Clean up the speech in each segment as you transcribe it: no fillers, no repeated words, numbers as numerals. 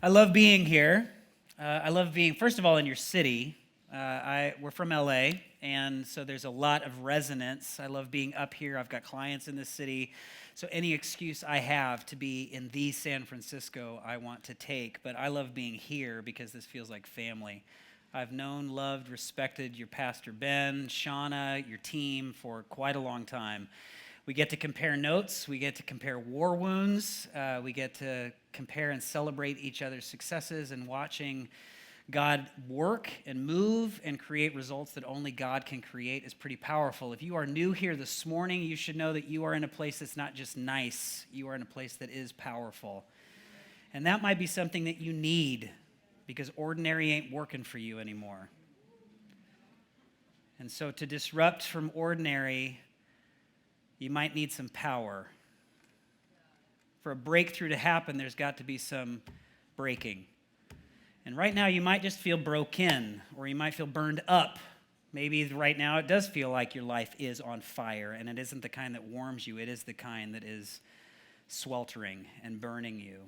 I love being here. I love being, first of all, in your city. We're from LA, and so there's a lot of resonance. I love being up here. I've got clients in this city. So any excuse I have to be in the San Francisco, I want to take. But I love being here because this feels like family. I've known, loved, respected your pastor Ben, Shauna, your team for quite a long time. We get to compare notes. We get to compare war wounds. We get to compare and celebrate each other's successes, and watching God work and move and create results that only God can create is pretty powerful. If you are new here this morning, you should know that you are in a place that's not just nice. You are in a place that is powerful. And that might be something that you need, because ordinary ain't working for you anymore. And so to disrupt from ordinary, you might need some power. For a breakthrough to happen, there's got to be some breaking. And right now, you might just feel broken, or you might feel burned up. Maybe right now it does feel like your life is on fire, and it isn't the kind that warms you. It is the kind that is sweltering and burning you.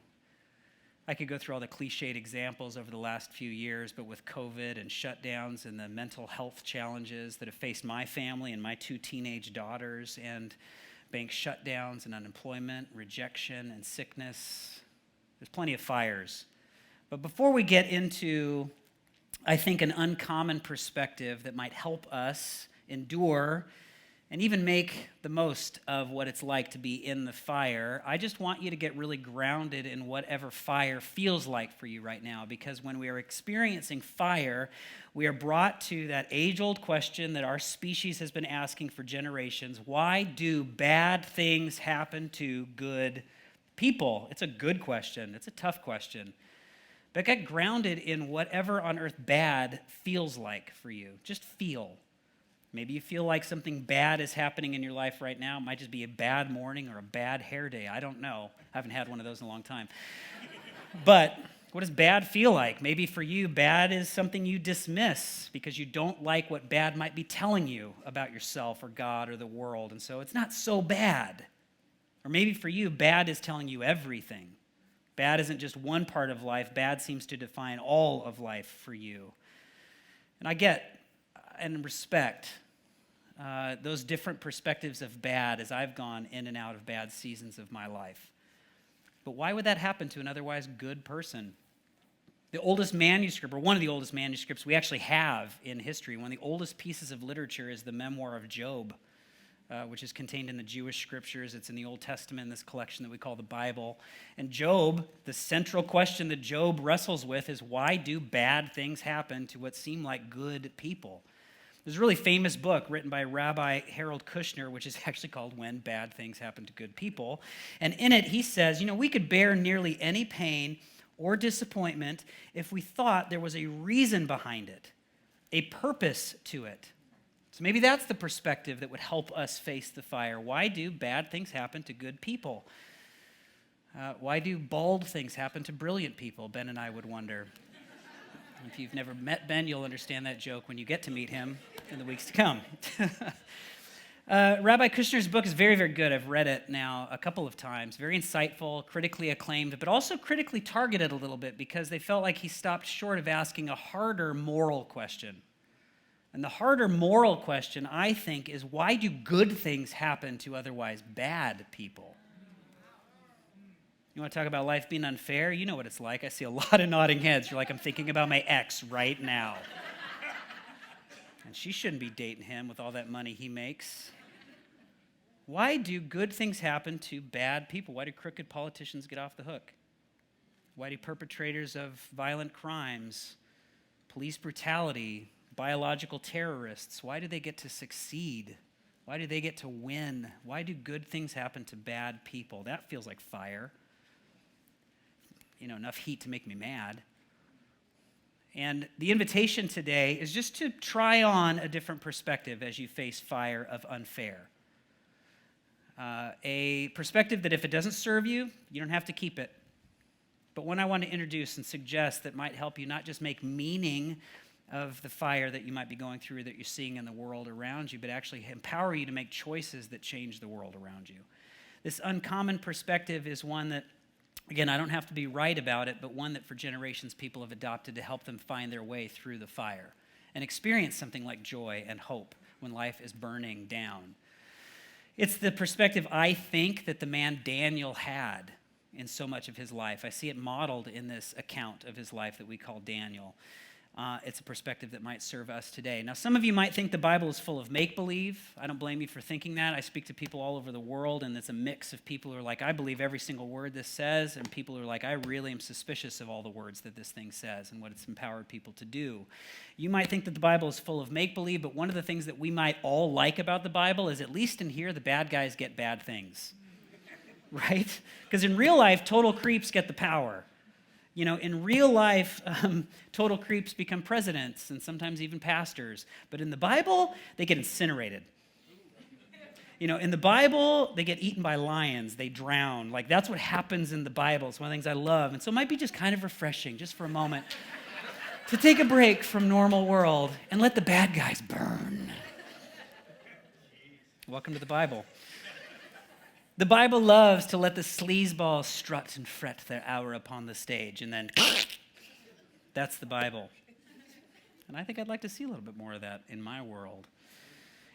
I could go through all the cliched examples over the last few years, but with COVID and shutdowns and the mental health challenges that have faced my family and my 2 teenage daughters, and bank shutdowns and unemployment, rejection and sickness, there's plenty of fires. But before we get into, I think, an uncommon perspective that might help us endure and even make the most of what it's like to be in the fire, I just want you to get really grounded in whatever fire feels like for you right now. Because when we are experiencing fire, we are brought to that age-old question that our species has been asking for generations: why do bad things happen to good people? It's a good question. It's a tough question. But get grounded in whatever on earth bad feels like for you. Just feel. Maybe you feel like something bad is happening in your life right now. It might just be a bad morning or a bad hair day. I don't know. I haven't had one of those in a long time. But what does bad feel like? Maybe for you, bad is something you dismiss because you don't like what bad might be telling you about yourself or God or the world. And so it's not so bad. Or maybe for you, bad is telling you everything. Bad isn't just one part of life. Bad seems to define all of life for you. And I get and respect those different perspectives of bad as I've gone in and out of bad seasons of my life. But why would that happen to an otherwise good person? The oldest manuscript, or one of the oldest manuscripts we actually have in history, one of the oldest pieces of literature, is the memoir of Job, which is contained in the Jewish scriptures. It's in the Old Testament, in this collection that we call the Bible. And Job, the central question that Job wrestles with is, why do bad things happen to what seem like good people? There's a really famous book written by Rabbi Harold Kushner, which is actually called When Bad Things Happen to Good People. And in it, he says, we could bear nearly any pain or disappointment if we thought there was a reason behind it, a purpose to it. So maybe that's the perspective that would help us face the fire. Why do bad things happen to good people? Why do bald things happen to brilliant people? Ben and I would wonder. If you've never met Ben, you'll understand that joke when you get to meet him in the weeks to come. Rabbi Kushner's book is very, very good. I've read it now a couple of times. Very insightful, critically acclaimed, but also critically targeted a little bit, because they felt like he stopped short of asking a harder moral question. And the harder moral question, I think, is, why do good things happen to otherwise bad people? You want to talk about life being unfair? You know what it's like. I see a lot of nodding heads. You're like, I'm thinking about my ex right now. And she shouldn't be dating him with all that money he makes. Why do good things happen to bad people? Why do crooked politicians get off the hook? Why do perpetrators of violent crimes, police brutality, biological terrorists, why do they get to succeed? Why do they get to win? Why do good things happen to bad people? That feels like fire. Enough heat to make me mad. And the invitation today is just to try on a different perspective as you face fire of unfair. A perspective that if it doesn't serve you, you don't have to keep it. But one I want to introduce and suggest that might help you not just make meaning of the fire that you might be going through, that you're seeing in the world around you, but actually empower you to make choices that change the world around you. This uncommon perspective is one that Again, I don't have to be right about it, but one that for generations people have adopted to help them find their way through the fire and experience something like joy and hope when life is burning down. It's the perspective, I think, that the man Daniel had in so much of his life. I see it modeled in this account of his life that we call Daniel. It's a perspective that might serve us today. Now, some of you might think the Bible is full of make-believe. I don't blame you for thinking that. I speak to people all over the world, and it's a mix of people who are like, I believe every single word this says, and people who are like, I really am suspicious of all the words that this thing says and what it's empowered people to do. You might think that the Bible is full of make-believe, but one of the things that we might all like about the Bible is at least in here, the bad guys get bad things, right? Because in real life, total creeps get the power. You know, in real life, total creeps become presidents and sometimes even pastors. But in the Bible, they get incinerated. You know, in the Bible, they get eaten by lions. They drown. Like, that's what happens in the Bible. It's one of the things I love. And so it might be just kind of refreshing, just for a moment, to take a break from normal world and let the bad guys burn. Welcome to the Bible. The Bible loves to let the sleazeballs strut and fret their hour upon the stage, and then that's the Bible. And I think I'd like to see a little bit more of that in my world.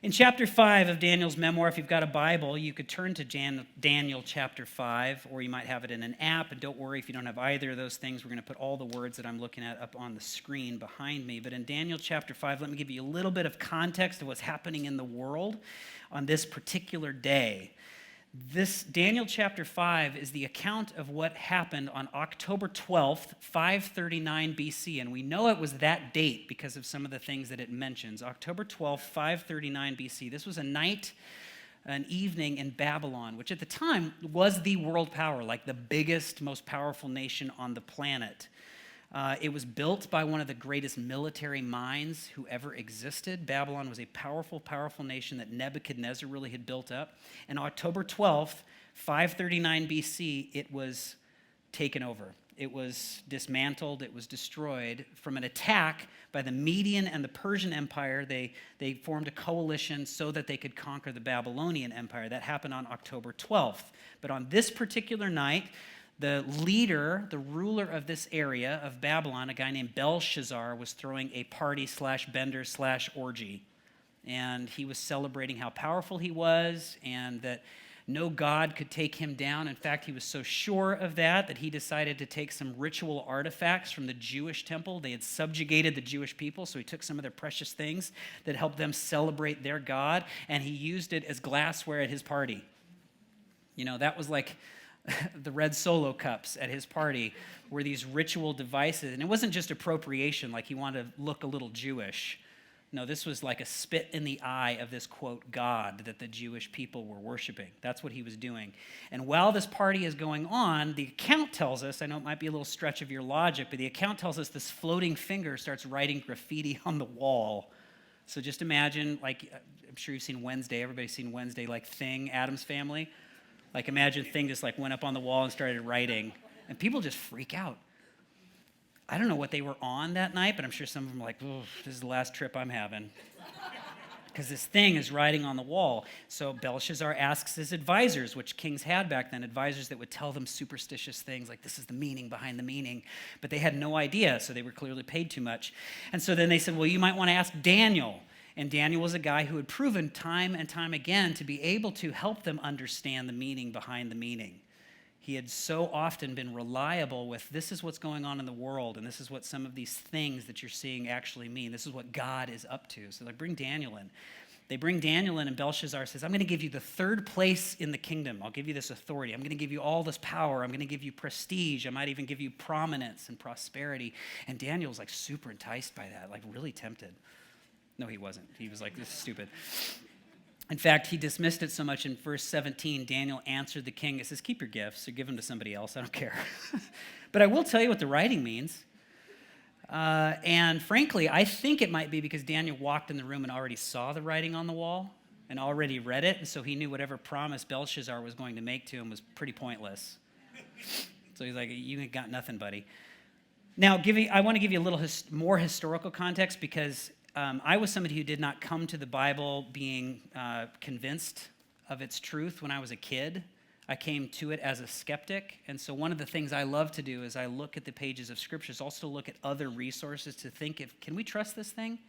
In chapter 5 of Daniel's memoir, if you've got a Bible, you could turn to Daniel chapter 5, or you might have it in an app, and don't worry if you don't have either of those things. We're going to put all the words that I'm looking at up on the screen behind me. But in Daniel chapter 5, let me give you a little bit of context of what's happening in the world on this particular day. This Daniel chapter 5 is the account of what happened on October 12th, 539 BC. And we know it was that date because of some of the things that it mentions. October 12th, 539 BC. This was a night, an evening in Babylon, which at the time was the world power, like the biggest, most powerful nation on the planet. It was built by one of the greatest military minds who ever existed. Babylon was a powerful, powerful nation that Nebuchadnezzar really had built up. And October 12th, 539 BC, it was taken over. It was dismantled. It was destroyed from an attack by the Median and the Persian Empire. They formed a coalition so that they could conquer the Babylonian Empire. That happened on October 12th. But on this particular night, the leader, the ruler of this area of Babylon, a guy named Belshazzar, was throwing a party / bender / orgy. And he was celebrating how powerful he was and that no god could take him down. In fact, he was so sure of that he decided to take some ritual artifacts from the Jewish temple. They had subjugated the Jewish people, so he took some of their precious things that helped them celebrate their god, and he used it as glassware at his party. You know, that was like the red Solo cups at his party were these ritual devices. And it wasn't just appropriation, like he wanted to look a little Jewish. No, this was like a spit in the eye of this, quote, God that the Jewish people were worshiping. That's what he was doing. And while this party is going on, the account tells us, I know it might be a little stretch of your logic, but the account tells us this floating finger starts writing graffiti on the wall. So just imagine, like, I'm sure you've seen Wednesday. Everybody's seen Wednesday, like Thing, Addams Family. Like, imagine Thing just like went up on the wall and started writing, and people just freak out. I don't know what they were on that night, but I'm sure some of them are like, oh, this is the last trip I'm having. Because this thing is writing on the wall. So Belshazzar asks his advisors, which kings had back then, advisors that would tell them superstitious things like this is the meaning behind the meaning. But they had no idea, so they were clearly paid too much. And so then they said, well, you might want to ask Daniel. And Daniel was a guy who had proven time and time again to be able to help them understand the meaning behind the meaning. He had so often been reliable with this is what's going on in the world, and this is what some of these things that you're seeing actually mean. This is what God is up to. So they bring Daniel in. They bring Daniel in, and Belshazzar says, I'm going to give you the third place in the kingdom. I'll give you this authority. I'm going to give you all this power. I'm going to give you prestige. I might even give you prominence and prosperity. And Daniel's like super enticed by that, like really tempted. No, he wasn't. He was like, this is stupid. In fact, he dismissed it so much in verse 17, Daniel answered the king. It says, keep your gifts or give them to somebody else. I don't care. But I will tell you what the writing means. And frankly, I think it might be because Daniel walked in the room and already saw the writing on the wall and already read it. And so he knew whatever promise Belshazzar was going to make to him was pretty pointless. So he's like, you ain't got nothing, buddy. Now, I want to give you a little more historical context because I was somebody who did not come to the Bible being convinced of its truth when I was a kid. I came to it as a skeptic. And so one of the things I love to do is I look at the pages of scriptures, also look at other resources to think, can we trust this thing?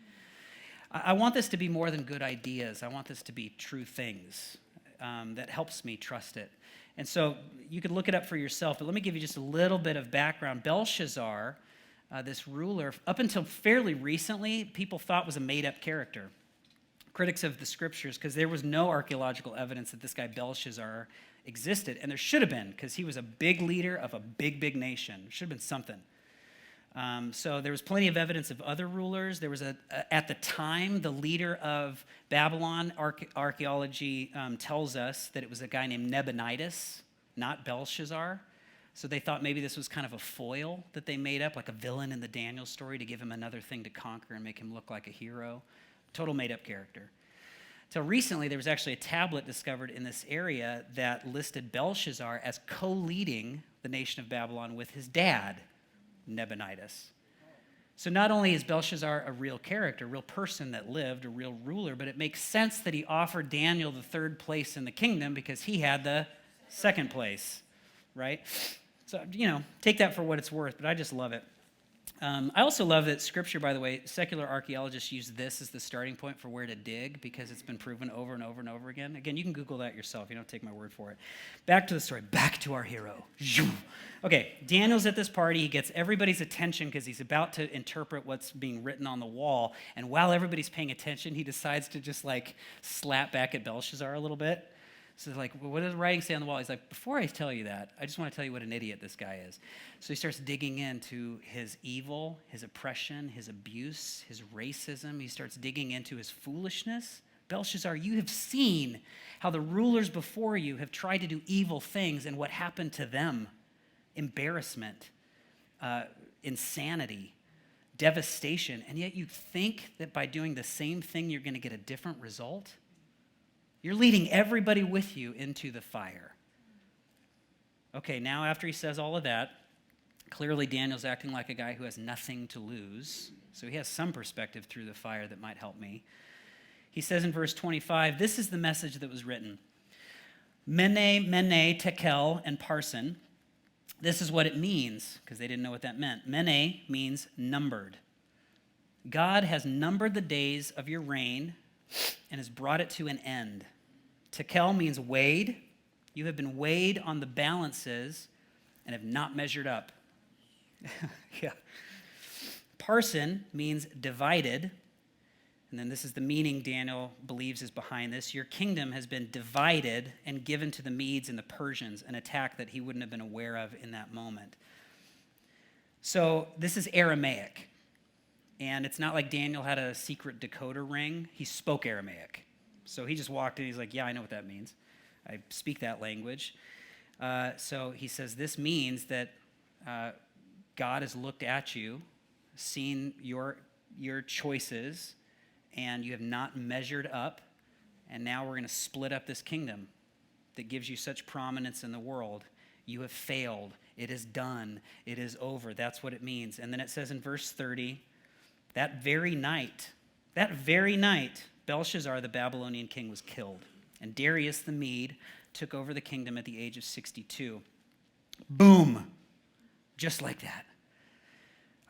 I want this to be more than good ideas. I want this to be true things that helps me trust it. And so you could look it up for yourself, but let me give you just a little bit of background. Belshazzar, this ruler, up until fairly recently, people thought was a made-up character. Critics of the scriptures, because there was no archaeological evidence that this guy Belshazzar existed, and there should have been, because he was a big leader of a big, big nation. There should have been something. So there was plenty of evidence of other rulers. There was at the time, the leader of Babylon, archaeology tells us that it was a guy named Nabonidus, not Belshazzar. So they thought maybe this was kind of a foil that they made up, like a villain in the Daniel story to give him another thing to conquer and make him look like a hero. Total made-up character. Till recently, there was actually a tablet discovered in this area that listed Belshazzar as co-leading the nation of Babylon with his dad, Nabonidus. So not only is Belshazzar a real character, a real person that lived, a real ruler, but it makes sense that he offered Daniel the third place in the kingdom because he had the second place, right? So, take that for what it's worth, but I just love it. I also love that Scripture, by the way, secular archaeologists use this as the starting point for where to dig because it's been proven over and over and over again. Again, you can Google that yourself. You don't take my word for it. Back to the story. Back to our hero. Okay, Daniel's at this party. He gets everybody's attention because he's about to interpret what's being written on the wall. And while everybody's paying attention, he decides to just slap back at Belshazzar a little bit. So they're like, well, what does the writing say on the wall? He's like, before I tell you that, I just want to tell you what an idiot this guy is. So he starts digging into his evil, his oppression, his abuse, his racism. He starts digging into his foolishness. Belshazzar, you have seen how the rulers before you have tried to do evil things and what happened to them. Embarrassment, insanity, devastation. And yet you think that by doing the same thing, you're going to get a different result? You're leading everybody with you into the fire. Okay, now after he says all of that, clearly Daniel's acting like a guy who has nothing to lose. So he has some perspective through the fire that might help me. He says in verse 25, this is the message that was written. Mene, mene, tekel, and parsin. This is what it means, because they didn't know what that meant. Mene means numbered. God has numbered the days of your reign and has brought it to an end. Tekel means weighed. You have been weighed on the balances and have not measured up. Yeah. Parsin means divided. And then this is the meaning Daniel believes is behind this. Your kingdom has been divided and given to the Medes and the Persians, an attack that he wouldn't have been aware of in that moment. So this is Aramaic. And it's not like Daniel had a secret decoder ring. He spoke Aramaic. So he just walked in. He's like, yeah, I know what that means. I speak that language. So he says, this means that God has looked at you, seen your choices, and you have not measured up. And now we're going to split up this kingdom that gives you such prominence in the world. You have failed. It is done. It is over. That's what it means. And then it says in verse 30, that very night, Belshazzar, the Babylonian king, was killed. And Darius the Mede took over the kingdom at the age of 62. Boom. Just like that.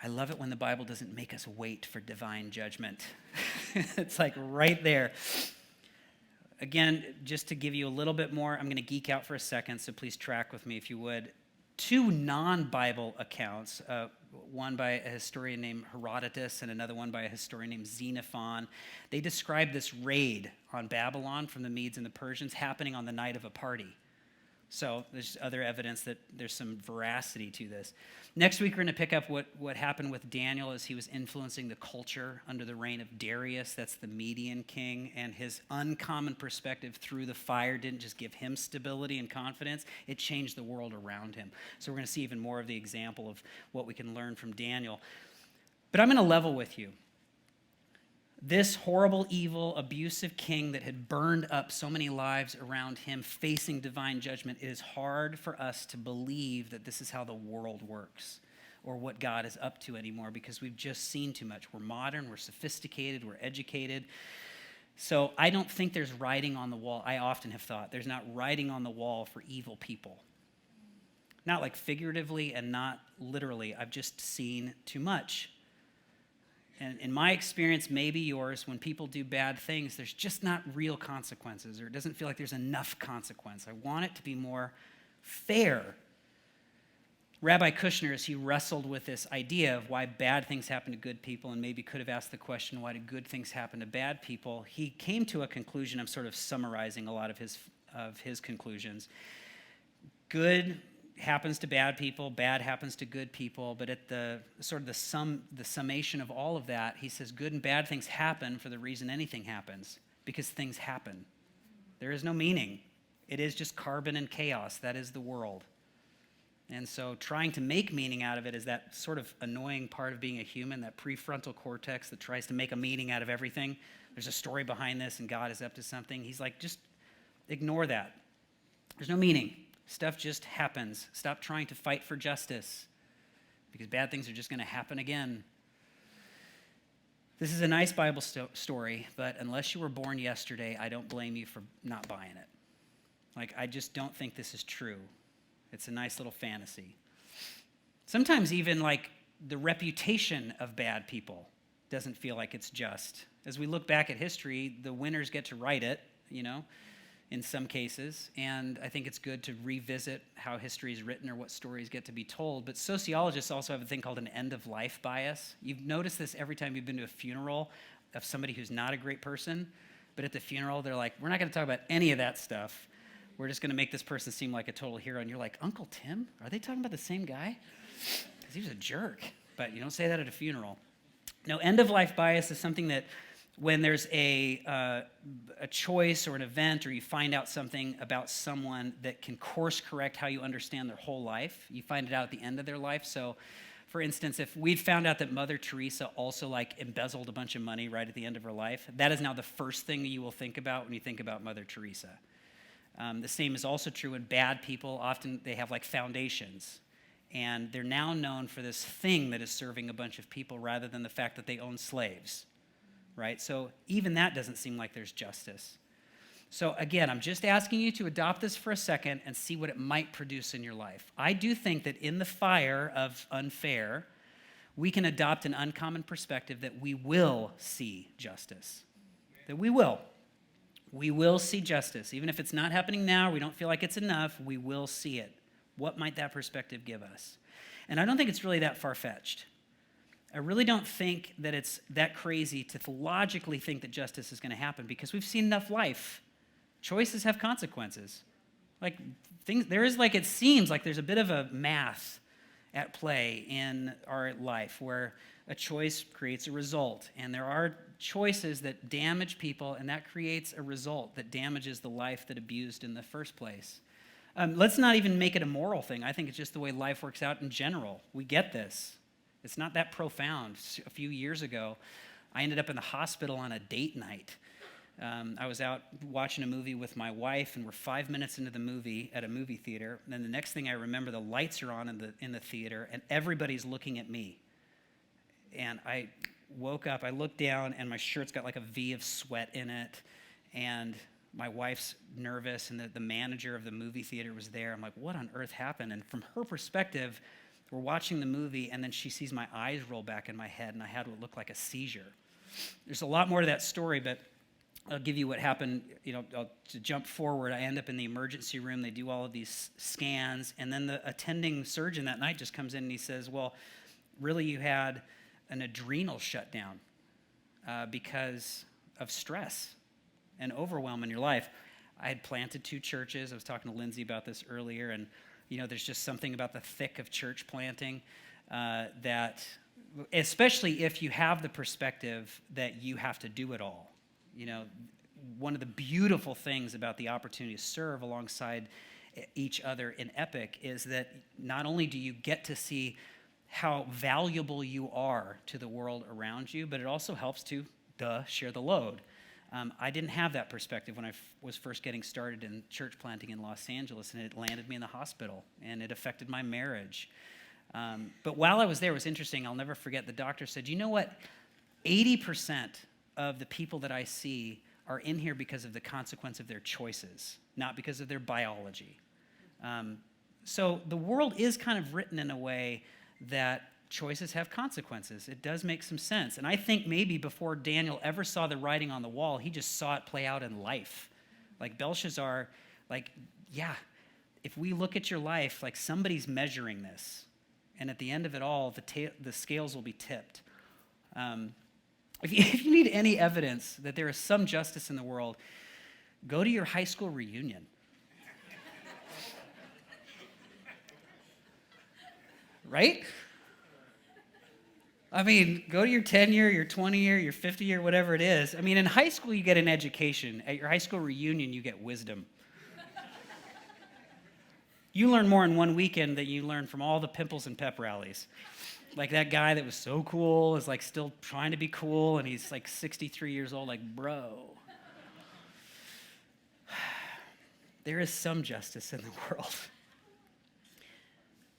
I love it when the Bible doesn't make us wait for divine judgment. It's like right there. Again, just to give you a little bit more, I'm going to geek out for a second, so please track with me if you would. Two non-Bible accounts, one by a historian named Herodotus and another one by a historian named Xenophon. They describe this raid on Babylon from the Medes and the Persians happening on the night of a party. So there's other evidence that there's some veracity to this. Next week, we're going to pick up what happened with Daniel as he was influencing the culture under the reign of Darius. That's the Median king. And his uncommon perspective through the fire didn't just give him stability and confidence. It changed the world around him. So we're going to see even more of the example of what we can learn from Daniel. But I'm going to level with you. This horrible, evil, abusive king that had burned up so many lives around him facing divine judgment, it is hard for us to believe that this is how the world works or what God is up to anymore because we've just seen too much. We're modern, we're sophisticated, we're educated. So I don't think there's writing on the wall. I often have thought there's not writing on the wall for evil people. Not like figuratively and not literally. I've just seen too much. And in my experience, maybe yours, when people do bad things, there's just not real consequences, or it doesn't feel like there's enough consequence. I want it to be more fair. Rabbi Kushner, as he wrestled with this idea of why bad things happen to good people, and maybe could have asked the question, why do good things happen to bad people? He came to a conclusion. I'm sort of summarizing a lot of his conclusions. Good happens to bad people, bad happens to good people, but at the sort of the summation of all of that, he says good and bad things happen for the reason anything happens, because things happen. There is no meaning. It is just carbon and chaos. That is the world. And so trying to make meaning out of it is that sort of annoying part of being a human, that prefrontal cortex that tries to make a meaning out of everything. There's a story behind this and God is up to something. He's like, just ignore that. There's no meaning. Stuff just happens. Stop trying to fight for justice, because bad things are just going to happen again. This is a nice Bible story, but unless you were born yesterday, I don't blame you for not buying it. Like, I just don't think this is true. It's a nice little fantasy. Sometimes even like the reputation of bad people doesn't feel like it's just. As we look back at history, the winners get to write it, in some cases, and I think it's good to revisit how history is written or what stories get to be told. But sociologists also have a thing called an end-of-life bias. You've noticed this every time you've been to a funeral of somebody who's not a great person, but at the funeral, they're like, we're not going to talk about any of that stuff. We're just going to make this person seem like a total hero. And you're like, Uncle Tim? Are they talking about the same guy? Because he was a jerk. But you don't say that at a funeral. No, end-of-life bias is something that when there's a choice or an event, or you find out something about someone that can course correct how you understand their whole life, you find it out at the end of their life. So, for instance, if we'd found out that Mother Teresa also embezzled a bunch of money right at the end of her life, that is now the first thing that you will think about when you think about Mother Teresa. The same is also true in bad people. Often they have foundations, and they're now known for this thing that is serving a bunch of people rather than the fact that they own slaves. Right? So even that doesn't seem like there's justice. So again, I'm just asking you to adopt this for a second and see what it might produce in your life. I do think that in the fire of unfair, we can adopt an uncommon perspective that we will see justice. That we will. We will see justice. Even if it's not happening now, we don't feel like it's enough, we will see it. What might that perspective give us? And I don't think it's really that far-fetched. I really don't think that it's that crazy to logically think that justice is going to happen, because we've seen enough life. Choices have consequences. It seems like there's a bit of a math at play in our life where a choice creates a result, and there are choices that damage people, and that creates a result that damages the life that abused in the first place. Let's not even make it a moral thing. I think it's just the way life works out in general. We get this. It's not that profound. A few years ago, I ended up in the hospital on a date night. I was out watching a movie with my wife, and we're 5 minutes into the movie at a movie theater. And then the next thing I remember, the lights are on in the theater, and everybody's looking at me. And I woke up, I looked down, and my shirt's got a V of sweat in it. And my wife's nervous, and the manager of the movie theater was there. I'm like, what on earth happened? And from her perspective, we're watching the movie, and then she sees my eyes roll back in my head, and I had what looked like a seizure. There's a lot more to that story, but I'll give you what happened. To jump forward, I end up in the emergency room. They do all of these scans, and then the attending surgeon that night just comes in, and he says, well, really, you had an adrenal shutdown because of stress and overwhelm in your life. I had planted 2 churches. I was talking to Lindsay about this earlier, and there's just something about the thick of church planting that, especially if you have the perspective that you have to do it all. One of the beautiful things about the opportunity to serve alongside each other in Epic is that not only do you get to see how valuable you are to the world around you, but it also helps to, share the load. I didn't have that perspective when I was first getting started in church planting in Los Angeles, and it landed me in the hospital, and it affected my marriage. But while I was there, it was interesting. I'll never forget, the doctor said, you know what? 80% of the people that I see are in here because of the consequence of their choices, not because of their biology. So the world is kind of written in a way that choices have consequences. It does make some sense. And I think maybe before Daniel ever saw the writing on the wall, he just saw it play out in life. Like Belshazzar, if we look at your life, like somebody's measuring this. And at the end of it all, the scales will be tipped. If you need any evidence that there is some justice in the world, go to your high school reunion. Right? I mean, go to your 10-year, your 20-year, your 50-year, whatever it is. I mean, in high school, you get an education. At your high school reunion, you get wisdom. You learn more in one weekend than you learn from all the pimples and pep rallies. Like that guy that was so cool is like still trying to be cool, and he's like 63 years old, like, bro. There is some justice in the world.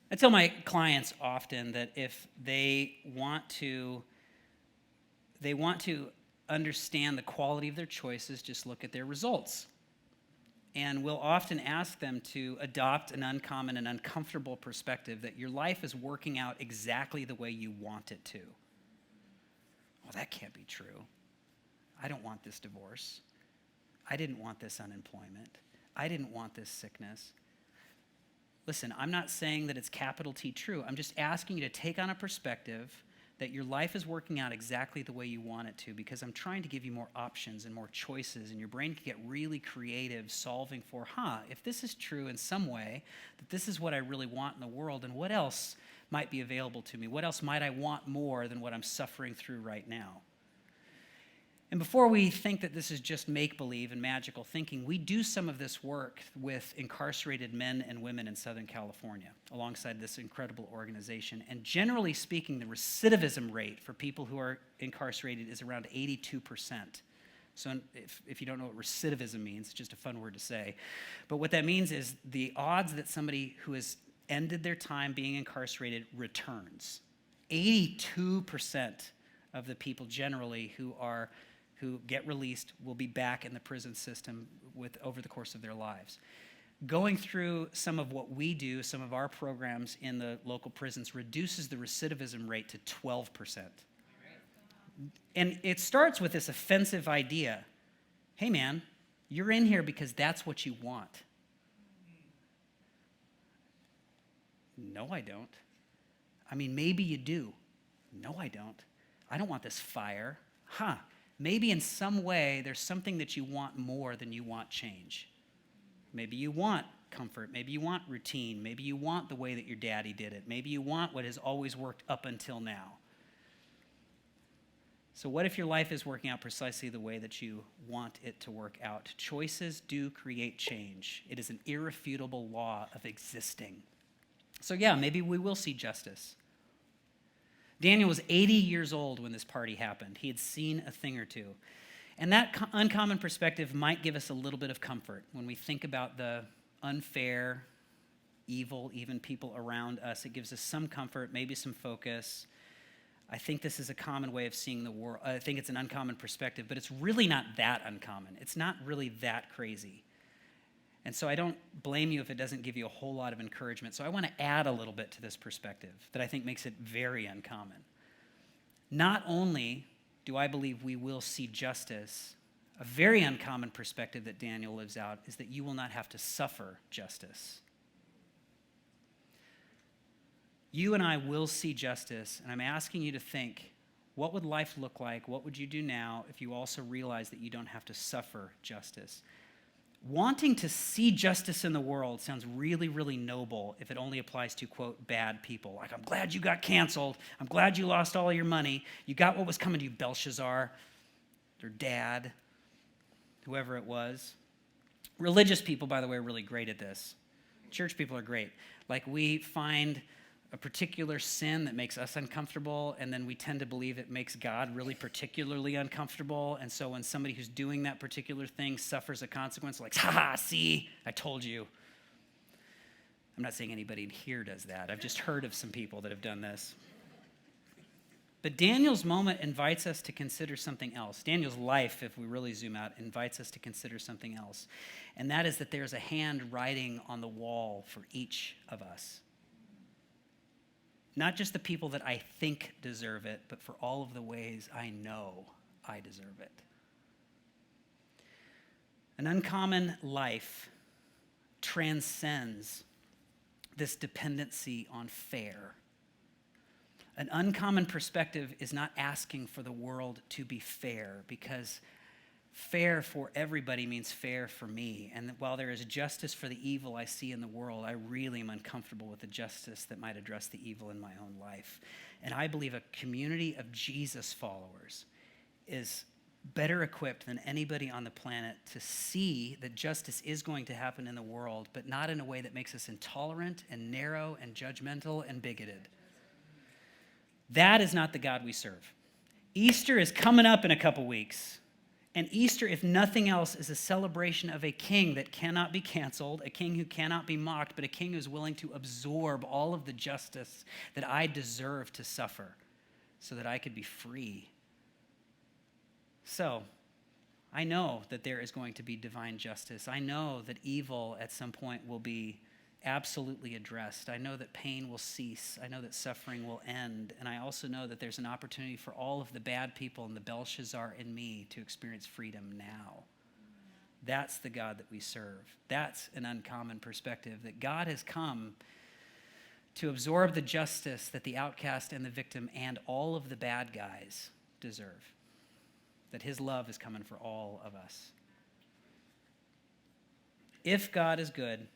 I tell my clients often that if they want to understand the quality of their choices, just look at their results. And we'll often ask them to adopt an uncommon and uncomfortable perspective that your life is working out exactly the way you want it to. Well, that can't be true. I don't want this divorce. I didn't want this unemployment. I didn't want this sickness. Listen, I'm not saying that it's capital T true. I'm just asking you to take on a perspective that your life is working out exactly the way you want it to, because I'm trying to give you more options and more choices, and your brain can get really creative solving for, if this is true in some way, that this is what I really want in the world, and what else might be available to me? What else might I want more than what I'm suffering through right now? And before we think that this is just make-believe and magical thinking, we do some of this work with incarcerated men and women in Southern California, alongside this incredible organization. And generally speaking, the recidivism rate for people who are incarcerated is around 82%. So if you don't know what recidivism means, it's just a fun word to say. But what that means is the odds that somebody who has ended their time being incarcerated returns. 82% of the people generally who get released will be back in the prison system over the course of their lives. Going through some of what we do, some of our programs in the local prisons, reduces the recidivism rate to 12%. And it starts with this offensive idea. Hey man, you're in here because that's what you want. No, I don't. I mean, maybe you do. No, I don't. I don't want this fire. Maybe in some way there's something that you want more than you want change. Maybe you want comfort. Maybe you want routine. Maybe you want the way that your daddy did it. Maybe you want what has always worked up until now. So what if your life is working out precisely the way that you want it to work out? Choices do create change. It is an irrefutable law of existing. So maybe we will see justice. Daniel was 80 years old when this party happened. He had seen a thing or two. And that uncommon perspective might give us a little bit of comfort when we think about the unfair, evil, even people around us. It gives us some comfort, maybe some focus. I think this is a common way of seeing the world. I think it's an uncommon perspective, but it's really not that uncommon. It's not really that crazy. And so I don't blame you if it doesn't give you a whole lot of encouragement. So I want to add a little bit to this perspective that I think makes it very uncommon. Not only do I believe we will see justice, a very uncommon perspective that Daniel lives out is that you will not have to suffer justice. You and I will see justice, and I'm asking you to think, what would life look like? What would you do now if you also realize that you don't have to suffer justice? Wanting to see justice in the world sounds really, really noble if it only applies to, quote, bad people. Like, I'm glad you got canceled. I'm glad you lost all your money. You got what was coming to you, Belshazzar, your dad, whoever it was. Religious people, by the way, are really great at this. Church people are great. Like, we find a particular sin that makes us uncomfortable, and then we tend to believe it makes God really particularly uncomfortable. And so when somebody who's doing that particular thing suffers a consequence, like, see, I told you. I'm not saying anybody in here does that. I've just heard of some people that have done this. But Daniel's moment invites us to consider something else. Daniel's life, if we really zoom out, invites us to consider something else. And that is that there's a hand writing on the wall for each of us. Not just the people that I think deserve it, but for all of the ways I know I deserve it. An uncommon life transcends this dependency on fair. An uncommon perspective is not asking for the world to be fair, because fair for everybody means fair for me. And while there is justice for the evil I see in the world, I really am uncomfortable with the justice that might address the evil in my own life. And I believe a community of Jesus followers is better equipped than anybody on the planet to see that justice is going to happen in the world, but not in a way that makes us intolerant and narrow and judgmental and bigoted. That is not the God we serve. Easter is coming up in a couple weeks. And Easter, if nothing else, is a celebration of a king that cannot be canceled, a king who cannot be mocked, but a king who's willing to absorb all of the justice that I deserve to suffer so that I could be free. So, I know that there is going to be divine justice. I know that evil at some point will be absolutely addressed. I know that pain will cease. I know that suffering will end. And I also know that there's an opportunity for all of the bad people and the Belshazzar in me to experience freedom now. That's the God that we serve. That's an uncommon perspective, that God has come to absorb the justice that the outcast and the victim and all of the bad guys deserve. That his love is coming for all of us. If God is good,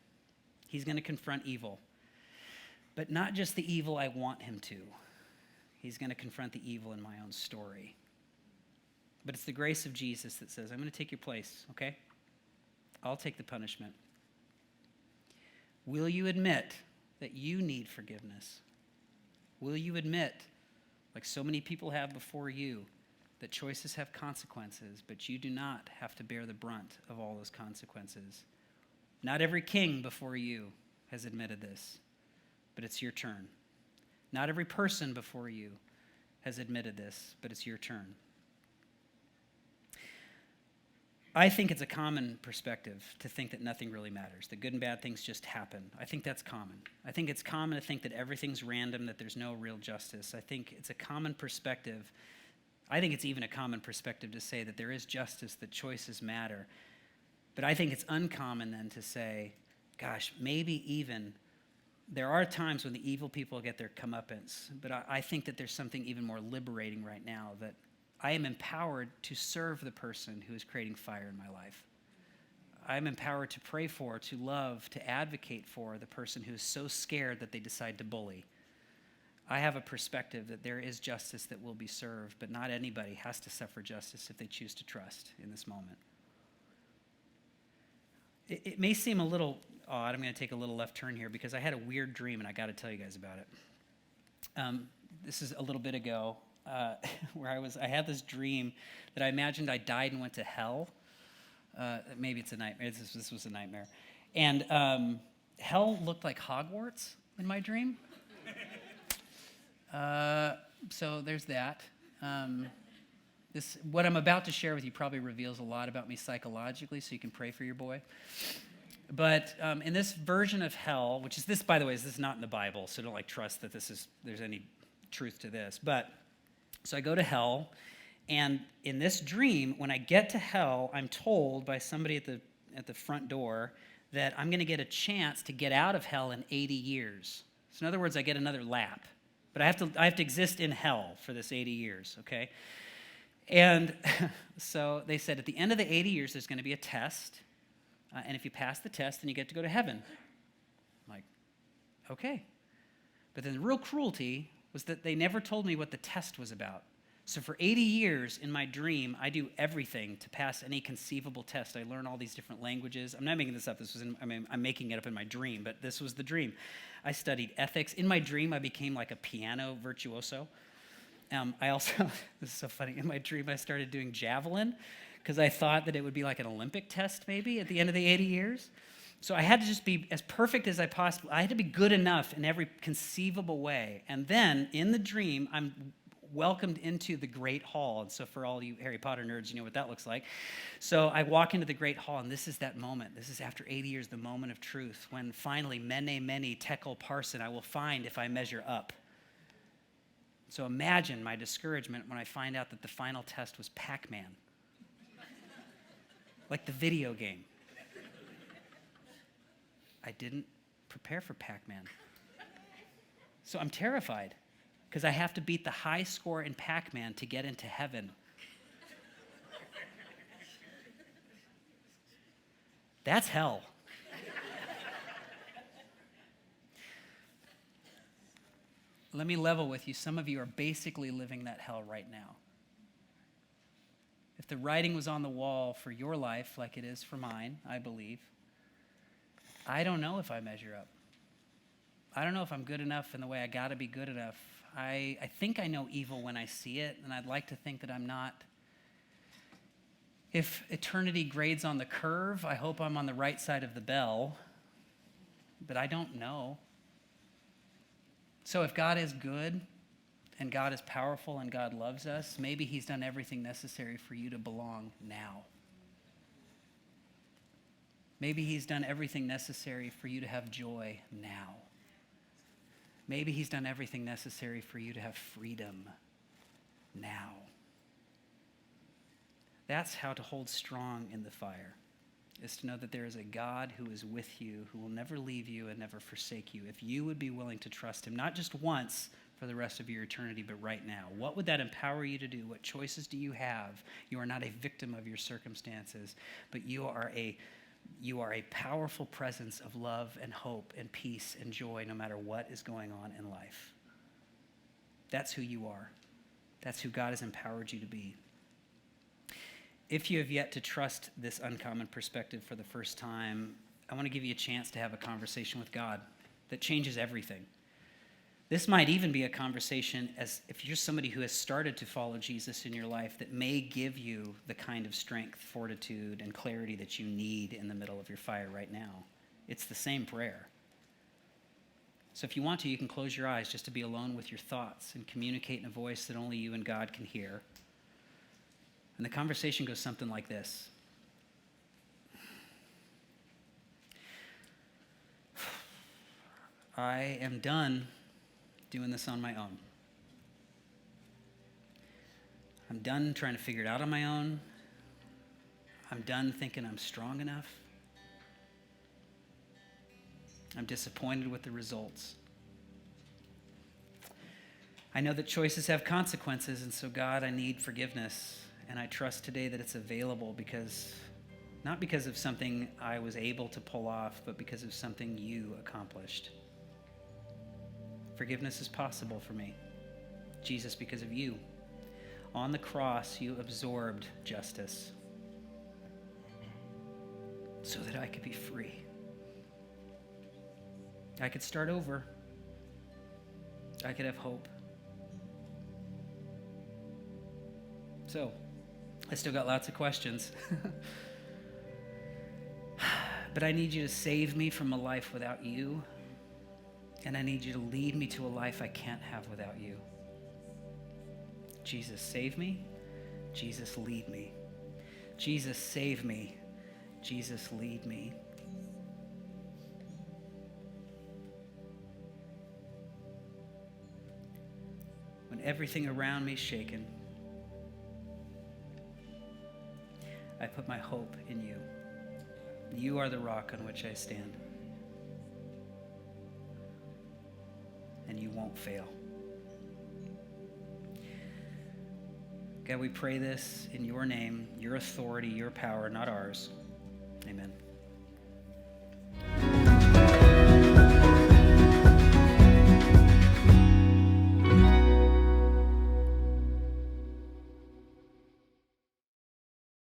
he's going to confront evil, but not just the evil I want him to. He's going to confront the evil in my own story. But it's the grace of Jesus that says, I'm going to take your place, okay? I'll take the punishment. Will you admit that you need forgiveness? Will you admit, like so many people have before you, that choices have consequences, but you do not have to bear the brunt of all those consequences? Not every king before you has admitted this, but it's your turn. Not every person before you has admitted this, but it's your turn. I think it's a common perspective to think that nothing really matters, that good and bad things just happen. I think that's common. I think it's common to think that everything's random, that there's no real justice. I think it's a common perspective. I think it's even a common perspective to say that there is justice, that choices matter. But I think it's uncommon then to say, gosh, maybe even there are times when the evil people get their comeuppance, but I think that there's something even more liberating right now, that I am empowered to serve the person who is creating fire in my life. I'm empowered to pray for, to love, to advocate for the person who is so scared that they decide to bully. I have a perspective that there is justice that will be served, but not anybody has to suffer justice if they choose to trust in this moment. It may seem a little odd. I'm going to take a little left turn here because I had a weird dream, and I got to tell you guys about it. This is a little bit ago where I had this dream that I imagined I died and went to hell. Maybe it's a nightmare. This was a nightmare. And hell looked like Hogwarts in my dream. So there's that. What I'm about to share with you probably reveals a lot about me psychologically, so you can pray for your boy. But in this version of hell, which is this, by the way, this is not in the Bible, so don't trust that there's any truth to this. But so I go to hell, and in this dream, when I get to hell, I'm told by somebody at the front door that I'm going to get a chance to get out of hell in 80 years. So in other words, I get another lap. But I have to exist in hell for this 80 years, okay? And so they said at the end of the 80 years, there's going to be a test. And if you pass the test, then you get to go to heaven. I'm like, okay. But then the real cruelty was that they never told me what the test was about. So for 80 years in my dream, I do everything to pass any conceivable test. I learn all these different languages. I'm not making this up. I'm making it up in my dream, but this was the dream. I studied ethics. In my dream, I became like a piano virtuoso. I also, this is so funny, in my dream I started doing javelin because I thought that it would be like an Olympic test maybe at the end of the 80 years. So I had to just be as perfect as I had to be good enough in every conceivable way. And then in the dream, I'm welcomed into the Great Hall. And so for all you Harry Potter nerds, you know what that looks like. So I walk into the Great Hall, and this is that moment. This is after 80 years, the moment of truth, when finally, mene, mene, tekel, parson, I will find if I measure up. So imagine my discouragement when I find out that the final test was Pac-Man. Like the video game. I didn't prepare for Pac-Man. So I'm terrified because I have to beat the high score in Pac-Man to get into heaven. That's hell. Let me level with you. Some of you are basically living that hell right now. If the writing was on the wall for your life, like it is for mine, I believe, I don't know if I measure up. I don't know if I'm good enough in the way I got to be good enough. I think I know evil when I see it, and I'd like to think that I'm not. If eternity grades on the curve, I hope I'm on the right side of the bell, but I don't know. So if God is good, and God is powerful, and God loves us, maybe he's done everything necessary for you to belong now. Maybe he's done everything necessary for you to have joy now. Maybe he's done everything necessary for you to have freedom now. That's how to hold strong in the fire, is to know that there is a God who is with you, who will never leave you and never forsake you. If you would be willing to trust him, not just once for the rest of your eternity, but right now. What would that empower you to do? What choices do you have? You are not a victim of your circumstances, but you are a powerful presence of love and hope and peace and joy no matter what is going on in life. That's who you are. That's who God has empowered you to be. If you have yet to trust this uncommon perspective for the first time, I want to give you a chance to have a conversation with God that changes everything. This might even be a conversation as if you're somebody who has started to follow Jesus in your life that may give you the kind of strength, fortitude, and clarity that you need in the middle of your fire right now. It's the same prayer. So if you want to, you can close your eyes just to be alone with your thoughts and communicate in a voice that only you and God can hear. And the conversation goes something like this. I am done doing this on my own. I'm done trying to figure it out on my own. I'm done thinking I'm strong enough. I'm disappointed with the results. I know that choices have consequences, and so God, I need forgiveness. And I trust today that it's available not because of something I was able to pull off, but because of something you accomplished. Forgiveness is possible for me. Jesus, because of you. On the cross, you absorbed justice so that I could be free. I could start over. I could have hope. So, I still got lots of questions. But I need you to save me from a life without you. And I need you to lead me to a life I can't have without you. Jesus, save me. Jesus, lead me. Jesus, save me. Jesus, lead me. When everything around me is shaken, I put my hope in you. You are the rock on which I stand. And you won't fail. God, we pray this in your name, your authority, your power, not ours. Amen.